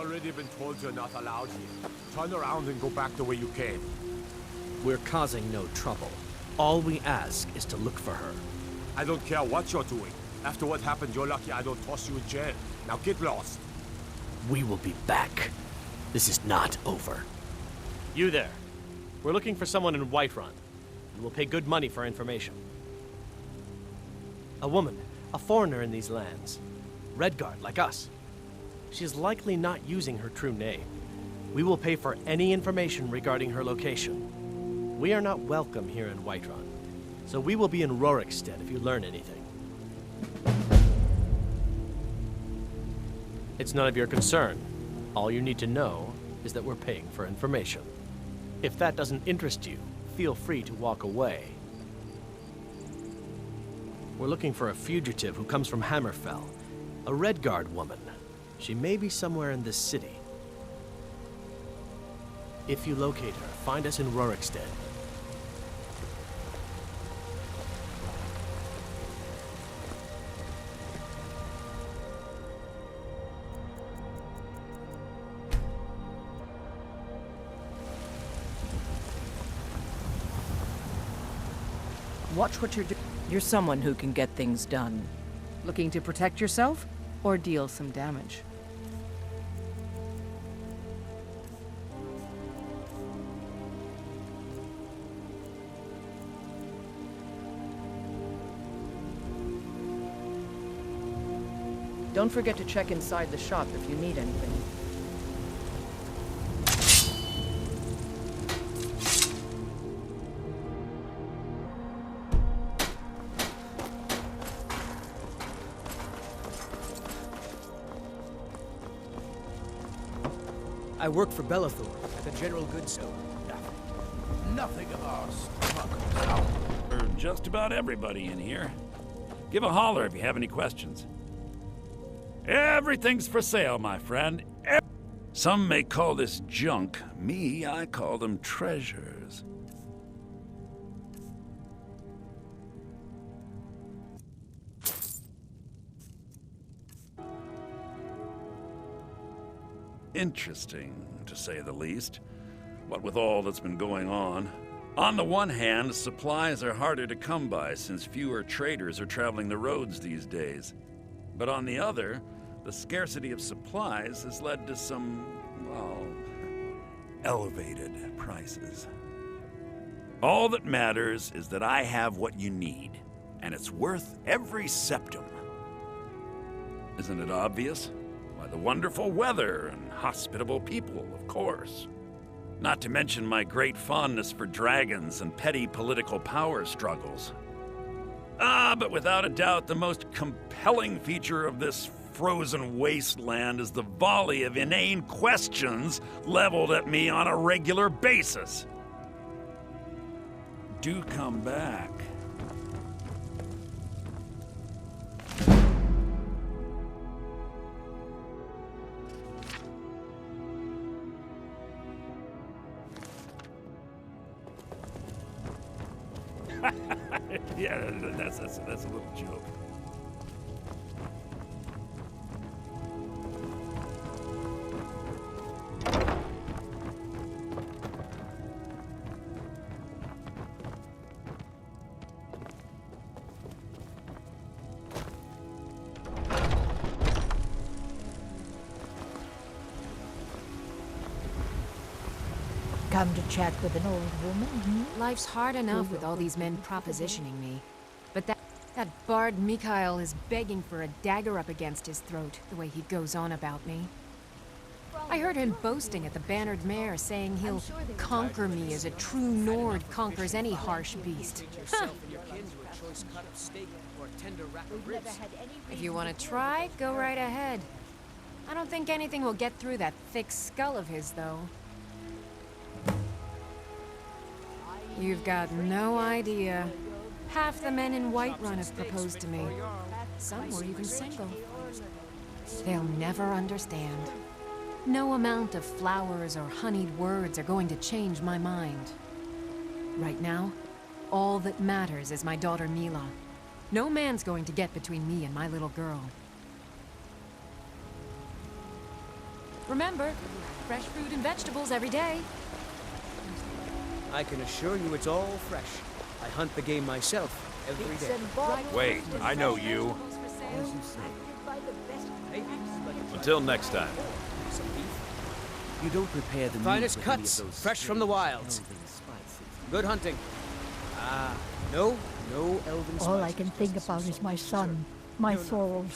already been told you're not allowed here. Turn around and go back the way you came. We're causing no trouble. All we ask is to look for her. I don't care what you're doing. After what happened, you're lucky I don't toss you in jail. Now get lost. We will be back. This is not over. You there. We're looking for someone in Whiterun, and we'll pay good money for information. A woman, a foreigner in these lands. Redguard, like us. She's likely not using her true name. We will pay for any information regarding her location. We are not welcome here in Whiterun, so we will be in Rorikstead if you learn anything. It's none of your concern. All you need to know is that we're paying for information. If that doesn't interest you, feel free to walk away. We're looking for a fugitive who comes from Hammerfell, a Redguard woman. She may be somewhere in this city. If you locate her, find us in Rorikstead. Watch what you're doing. You're someone who can get things done. Looking to protect yourself or deal some damage? Don't forget to check inside the shop if you need anything. I work for Belethor at the general goods store. Nothing of our struggles out. For just about everybody in here. Give a holler if you have any questions. Everything's for sale, my friend. Some may call this junk. Me, I call them treasures. Interesting, to say the least. What with all that's been going on. On the one hand, supplies are harder to come by since fewer traders are traveling the roads these days. But on the other, the scarcity of supplies has led to some, well, elevated prices. All that matters is that I have what you need, and it's worth every septum. Isn't it obvious? Why, the wonderful weather and hospitable people, of course. Not to mention my great fondness for dragons and petty political power struggles. But without a doubt, the most compelling feature of this frozen wasteland is the volley of inane questions leveled at me on a regular basis. Do come back. Yeah, that's a little joke. Come to chat with an old woman, hmm? Life's hard enough with all these men propositioning me. But that bard Mikhail is begging for a dagger up against his throat, the way he goes on about me. I heard him boasting at the Bannered Mare, saying he'll conquer me as a true Nord conquers any harsh beast. Huh. If you want to try, go right ahead. I don't think anything will get through that thick skull of his, though. You've got no idea. Half the men in Whiterun have proposed to me. Some were even single. They'll never understand. No amount of flowers or honeyed words are going to change my mind. Right now, all that matters is my daughter Mila. No man's going to get between me and my little girl. Remember, fresh fruit and vegetables every day. I can assure you it's all fresh. I hunt the game myself every day. Wait, I know you. Until next time. You don't prepare the meat Finest with any of cuts, those fresh from the wilds. elven spices. Good hunting. No elven spices. All I can think about is my son, my Thorold.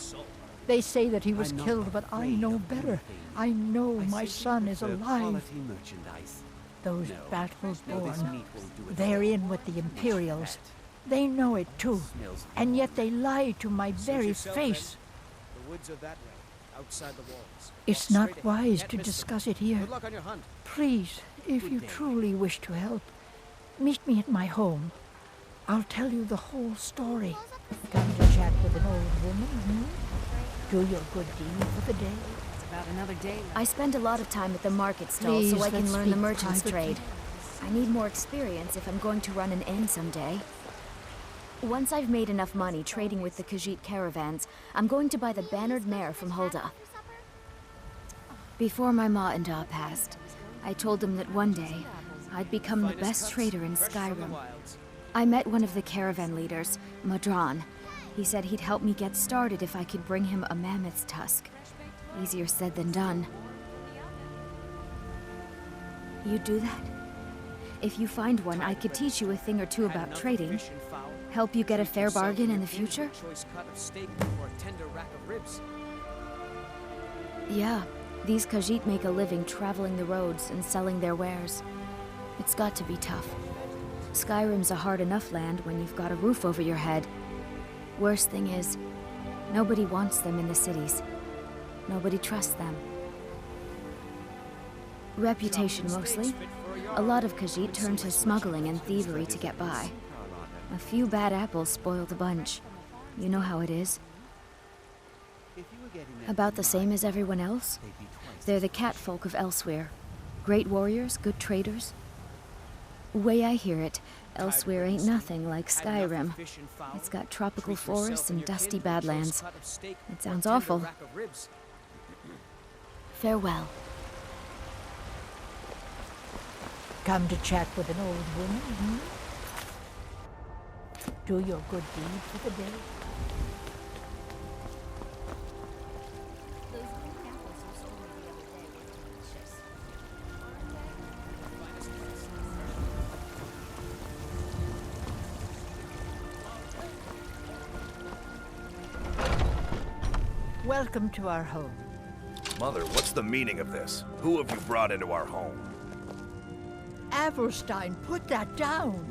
They say that he was I'm not killed, but I afraid know of better. anything. I know I my simply son is prefer alive. quality merchandise. Those No, battle no, this born, meat won't do it they're all. in with the Imperials. They know it too, Smells and yet they lie to my Suit very yourself, face. then. The woods are that way, outside the walls. It's Walk not straight ahead. wise Can't to miss them. discuss it here. Good luck on your hunt. Please, if you truly wish to help, meet me at my home. I'll tell you the whole story. Come to chat with an old woman, Do your good deed for the day. It's about another day left. I spend a lot of time at the market stall Please, so I can let's learn the speak merchant's privately. trade. I need more experience if I'm going to run an inn someday. Once I've made enough money trading with the Khajiit caravans, I'm going to buy the bannered mare from Hulda. Before my ma and Da passed, I told them that one day I'd become the best trader in Fresh from the Skyrim. wilds. I met one of the caravan leaders, Madran. He said he'd help me get started if I could bring him a mammoth's tusk. Easier said than done. You'd do that? If you find one, I could teach you a thing or two Had about enough trading. fish and fowl. Help you get a Treat fair yourself bargain to in your the future? choice cut of steak or a tender rack of ribs. Yeah, these Khajiit make a living traveling the roads and selling their wares. It's got to be tough. Skyrim's a hard enough land when you've got a roof over your head. Worst thing is, nobody wants them in the cities. Nobody trusts them. Reputation mostly. A lot of Khajiit turn to smuggling and thievery to get by. A few bad apples spoil the bunch. You know how it is. About the same as everyone else. They're the catfolk of Elsewhere. Great warriors, good traders. Way I hear it, Elsewhere ain't nothing like Skyrim. It's got tropical forests and dusty badlands. It sounds awful. Farewell. Come to chat with an old woman, Do your good deed for the day. Welcome to our home. Mother, what's the meaning of this? Who have you brought into our home? Averstein, put that down.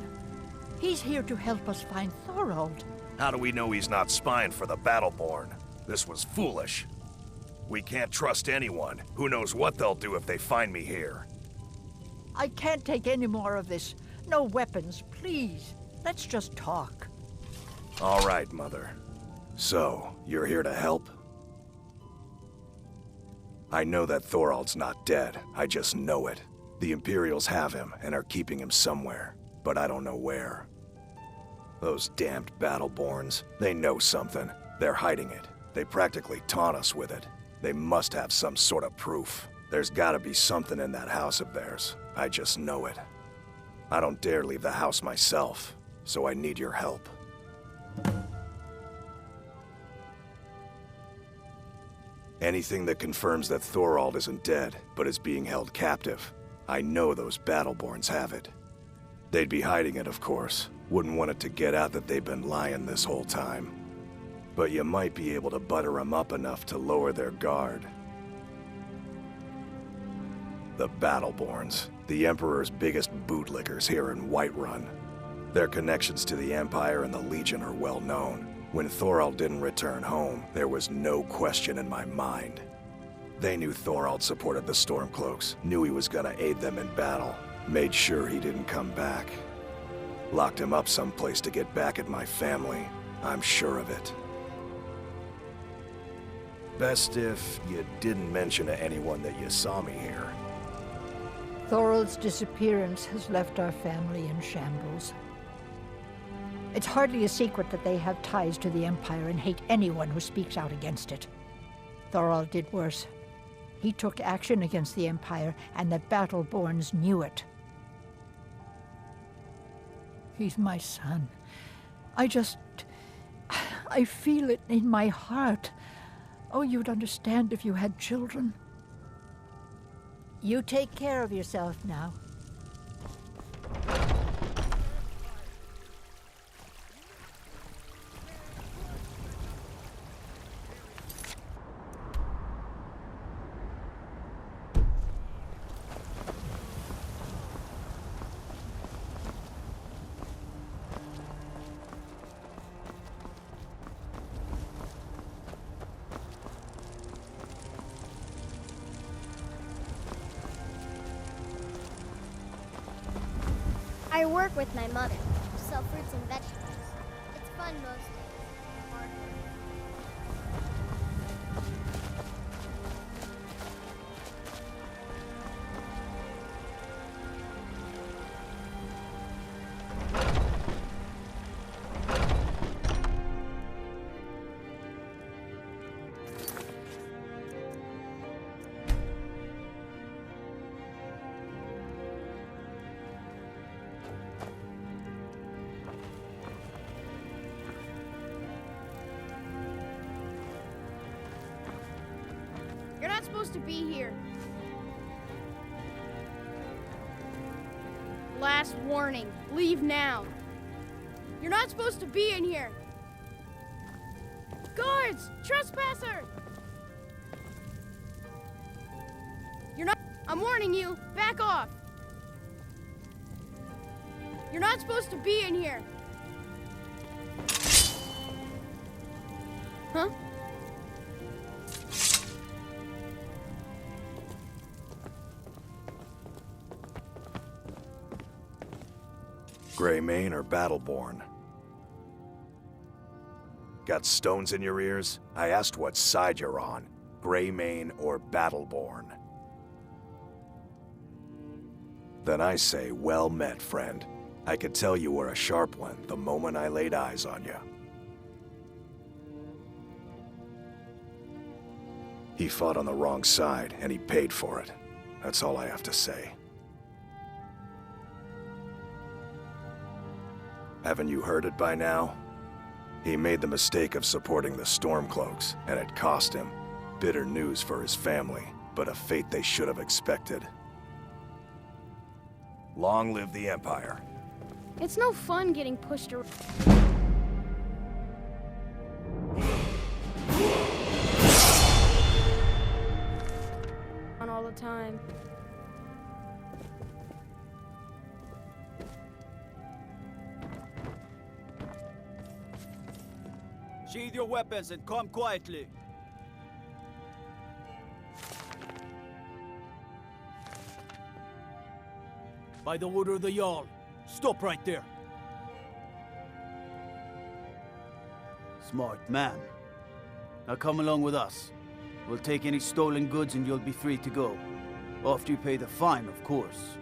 He's here to help us find Thorold. How do we know he's not spying for the Battleborn? This was foolish. We can't trust anyone. Who knows what they'll do if they find me here? I can't take any more of this. No weapons, please. Let's just talk. All right, Mother. So, you're here to help? I know that Thorold's not dead. I just know it. The Imperials have him and are keeping him somewhere, but I don't know where. Those damned Battleborns, they know something. They're hiding it. They practically taunt us with it. They must have some sort of proof. There's gotta be something in that house of theirs. I just know it. I don't dare leave the house myself, so I need your help. Anything that confirms that Thorold isn't dead, but is being held captive. I know those Battleborns have it. They'd be hiding it, of course. Wouldn't want it to get out that they've been lying this whole time. But you might be able to butter them up enough to lower their guard. The Battleborns, the Emperor's biggest bootlickers here in Whiterun. Their connections to the Empire and the Legion are well known. When Thorold didn't return home, there was no question in my mind. They knew Thorold supported the Stormcloaks, knew he was gonna aid them in battle, made sure he didn't come back. Locked him up someplace to get back at my family, I'm sure of it. Best if you didn't mention to anyone that you saw me here. Thorold's disappearance has left our family in shambles. It's hardly a secret that they have ties to the Empire and hate anyone who speaks out against it. Thorold did worse. He took action against the Empire, and the Battleborns knew it. He's my son. I feel it in my heart. Oh, you'd understand if you had children. You take care of yourself now. I work with my mother, sell fruits and vegetables. It's fun most days. Hard work. You're not supposed to be here. Last warning. Leave now. You're not supposed to be in here. Guards! Trespasser! You're not... I'm warning you. Back off. You're not supposed to be in here. Huh? Greymane or Battleborn? Got stones in your ears? I asked what side you're on. Greymane or Battleborn? Then I say, well met, friend. I could tell you were a sharp one the moment I laid eyes on you. He fought on the wrong side, and he paid for it. That's all I have to say. Haven't you heard it by now? He made the mistake of supporting the Stormcloaks, and it cost him. Bitter news for his family, but a fate they should have expected. Long live the Empire. It's no fun getting pushed around. All the time. Sheathe your weapons and come quietly. By the order of the Jarl, stop right there. Smart man. Now come along with us. We'll take any stolen goods and you'll be free to go. After you pay the fine, of course.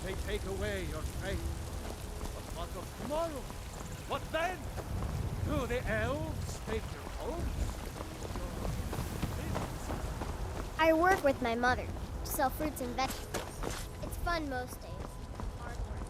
They take away your faith. tomorrow. What then? Do the elves take your homes? I work with my mother. Sell fruits and vegetables. It's fun most days. Hard work.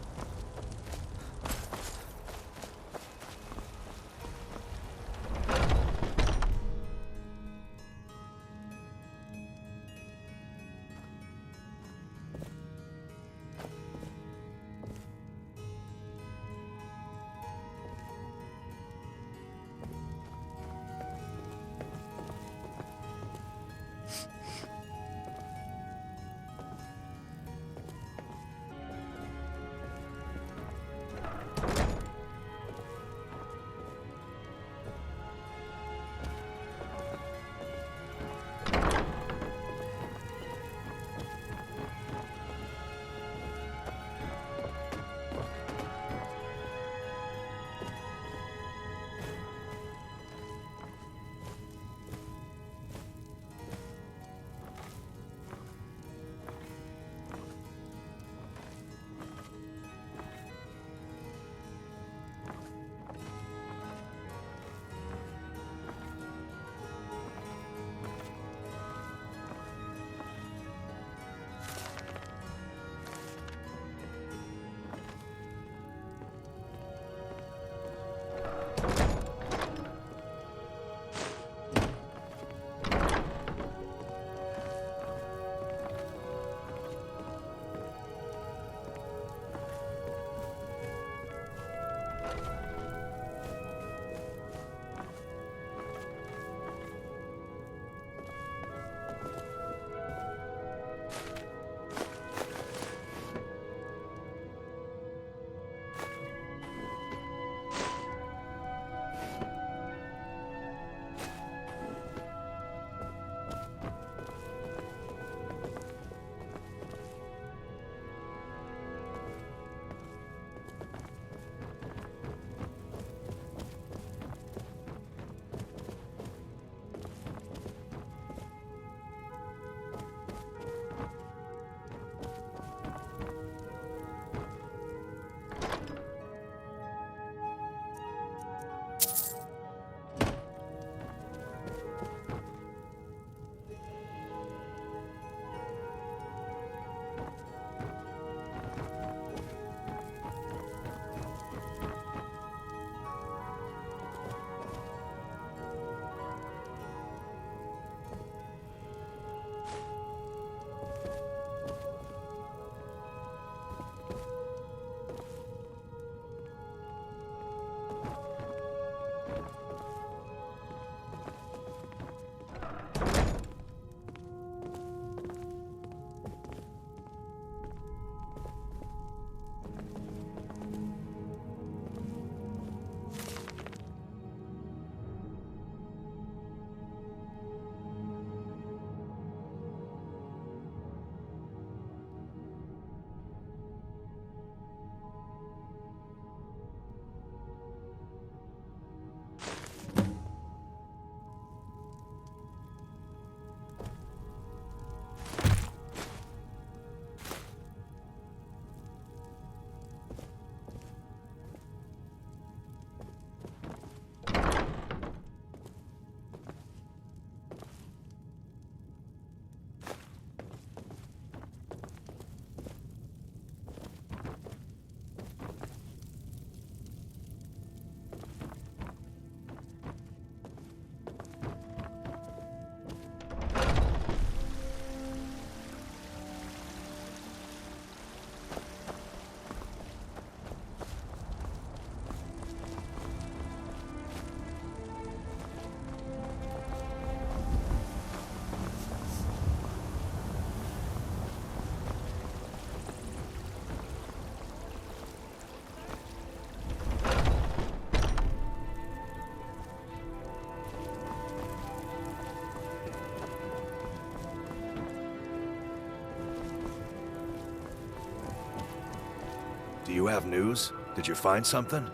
Do you have news? Did you find something?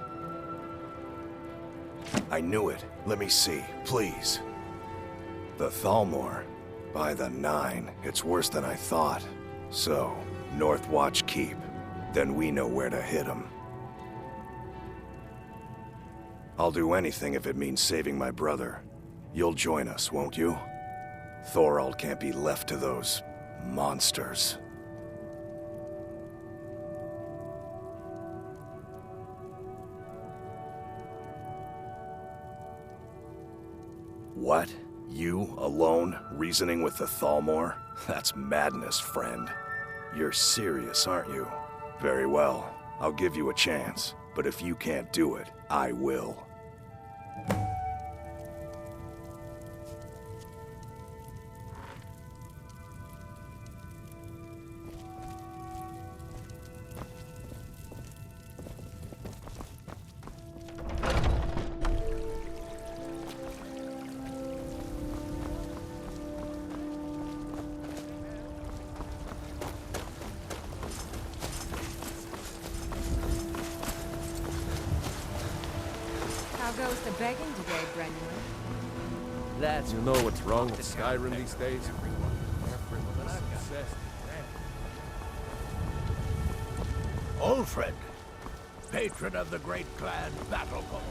I knew it. Let me see, please. The Thalmor. By the 9, it's worse than I thought. So, North Watch Keep. Then we know where to hit 'em. I'll do anything if it means saving my brother. You'll join us, won't you? Thorald can't be left to those monsters. What? You, alone, reasoning with the Thalmor? That's madness, friend. You're serious, aren't you? Very well. I'll give you a chance. But if you can't do it, I will. How goes the begging today, Brendan? That's You know what's wrong with Skyrim these days? Everyone's obsessed with Ulfred, patron of the great clan Battleborn.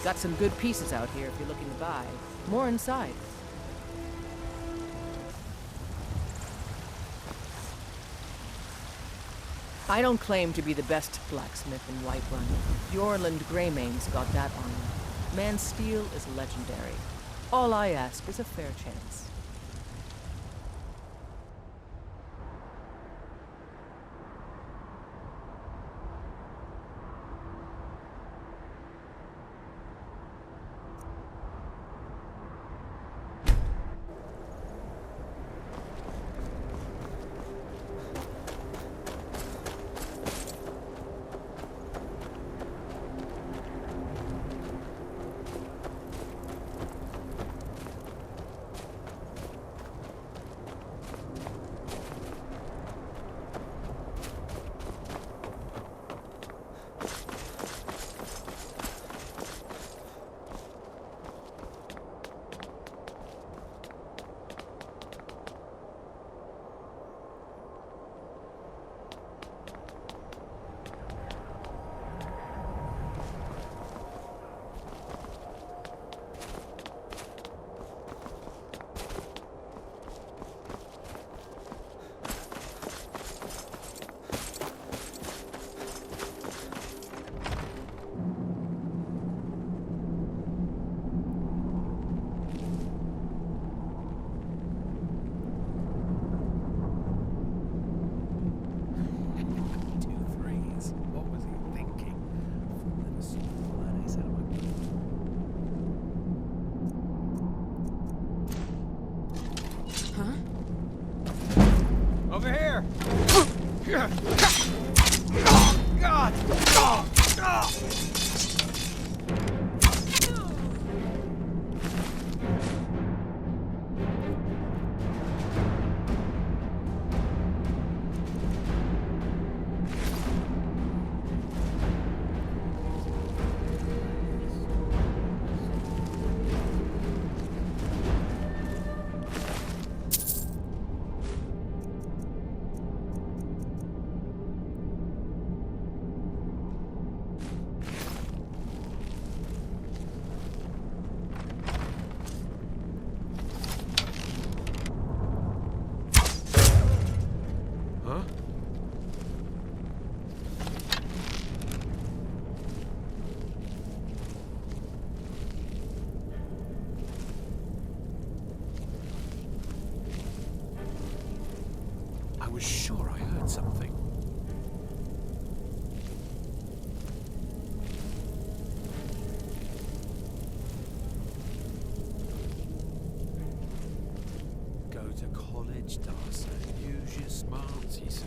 Got some good pieces out here if you're looking to buy. More inside. I don't claim to be the best blacksmith in Whiterun. Bjornland Greymane's got that on him. Man's steel is legendary. All I ask is a fair chance. Over here! Oh, God! Oh, oh. I was sure I heard something. Go to college, Darcy. Use your smarts, he said.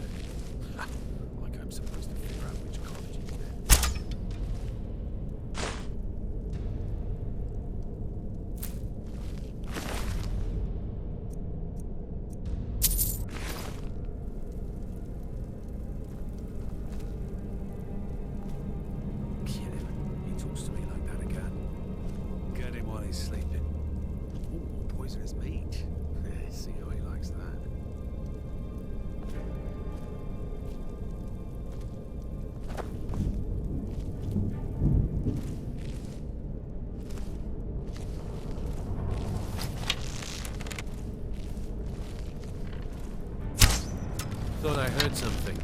Like I'm supposed to figure out which college he's in. Sleeping. Ooh, poisonous meat. See how he likes that. Thought I heard something.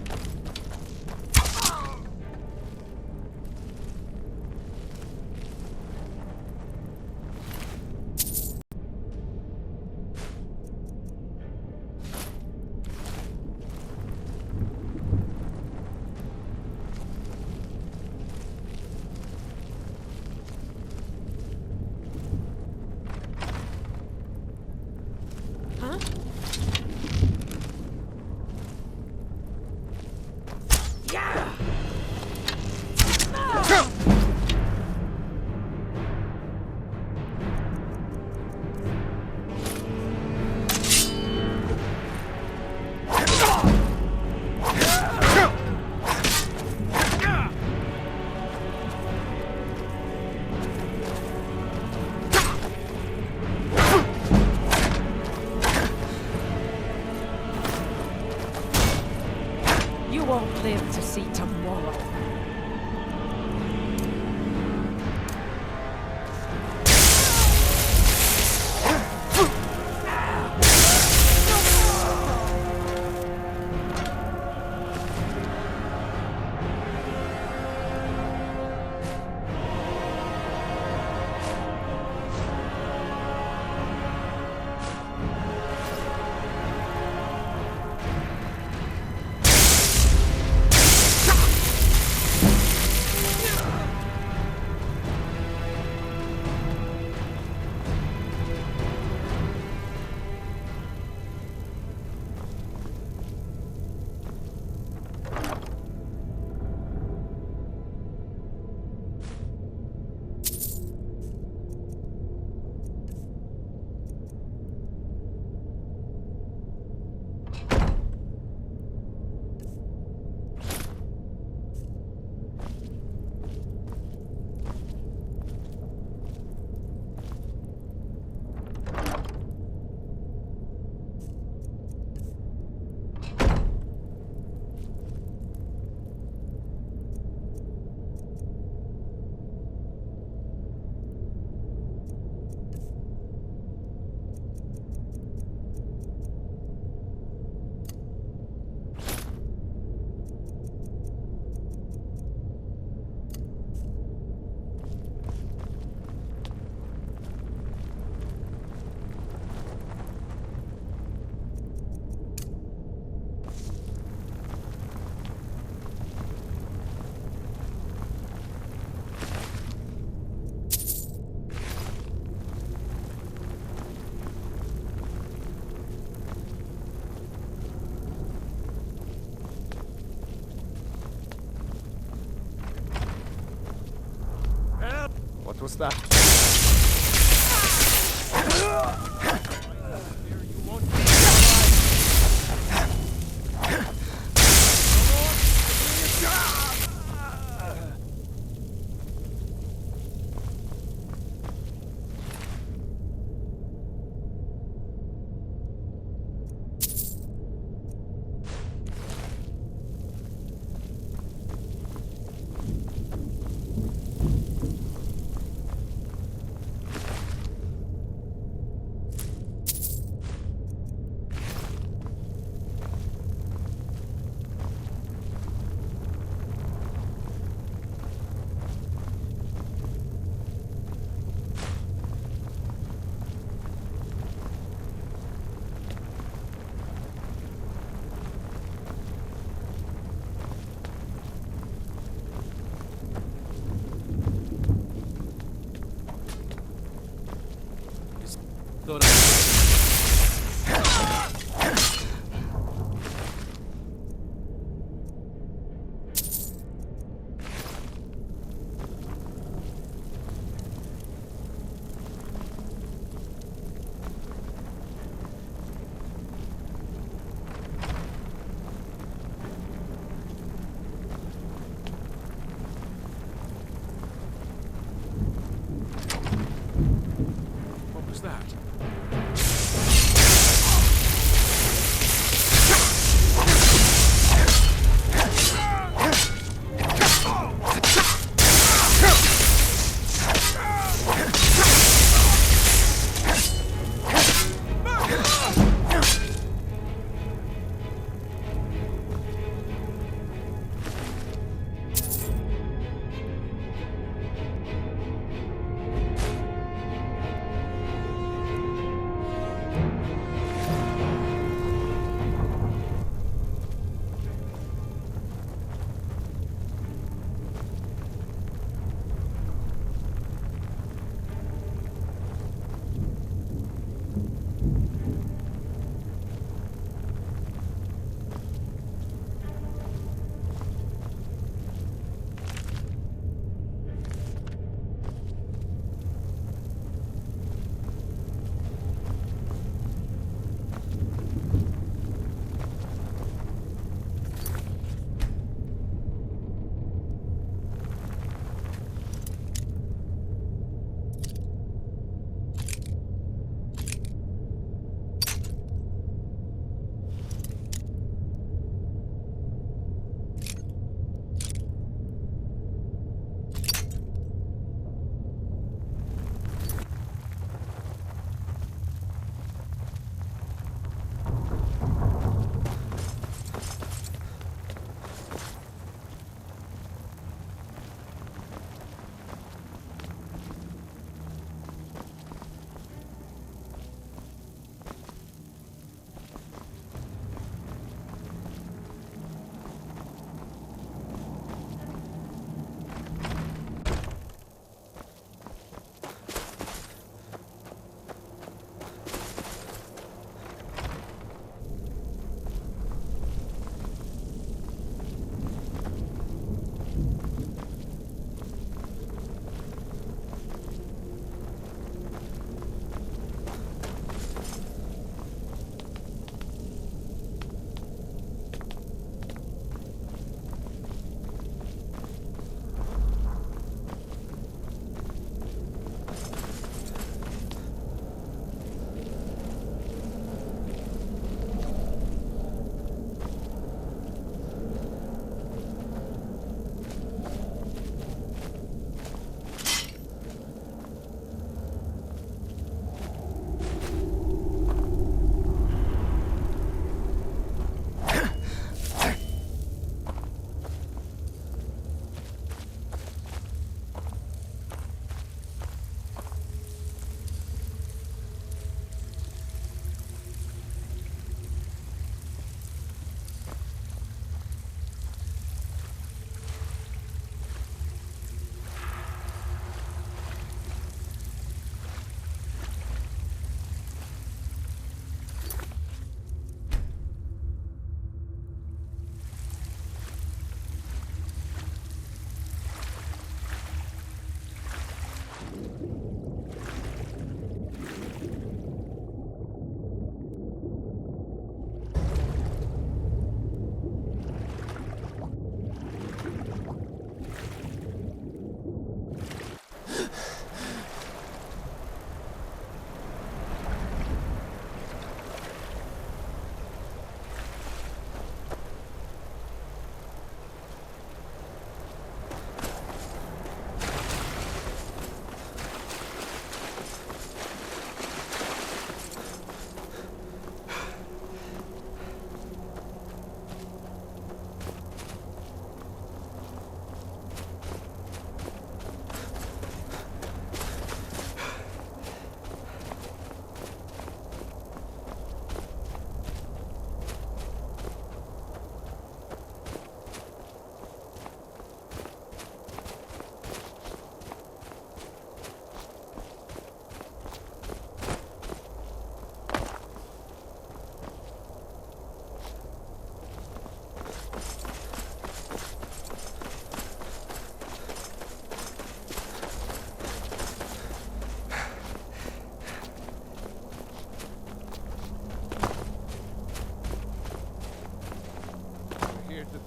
You won't live to see tomorrow. What was that?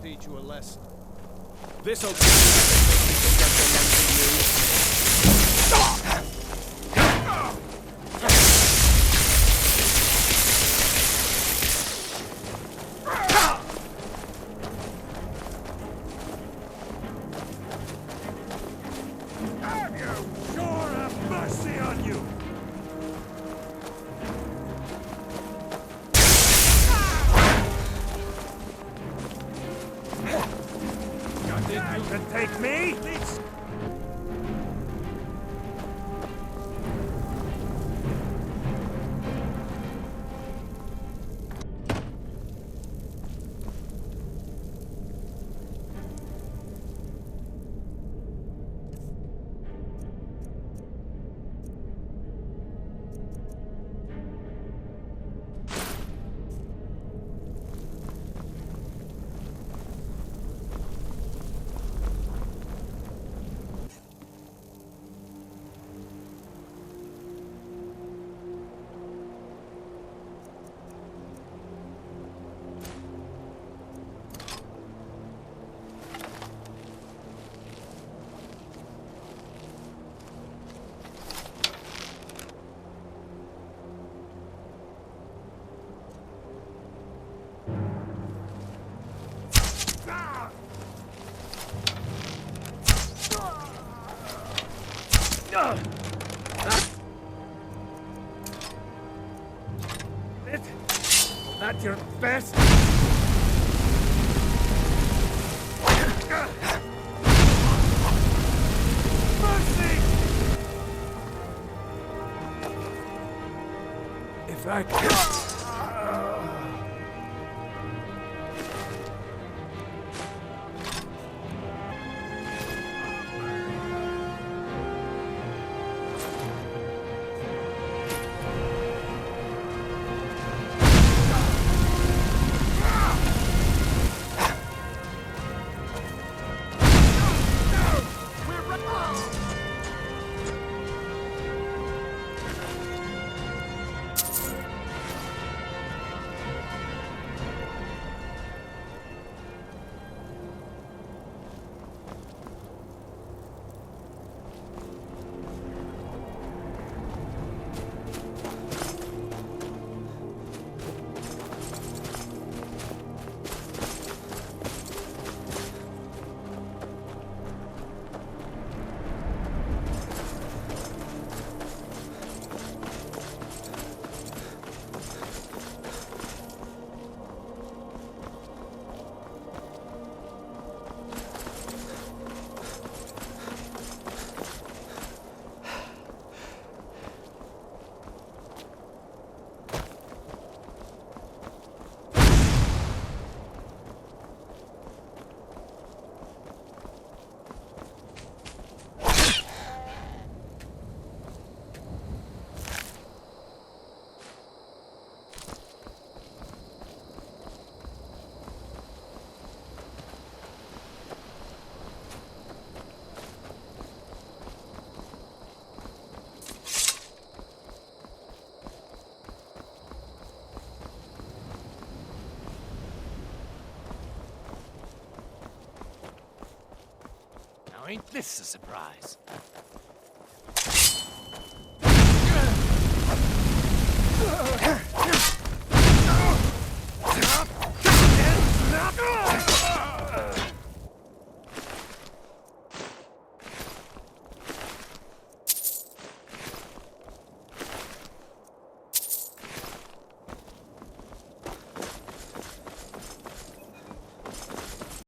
teach you a lesson. This'll teach you that the Have you? Sure have mercy on you! You think you can take me? That your best? Mercy! If I can... Ain't this a surprise?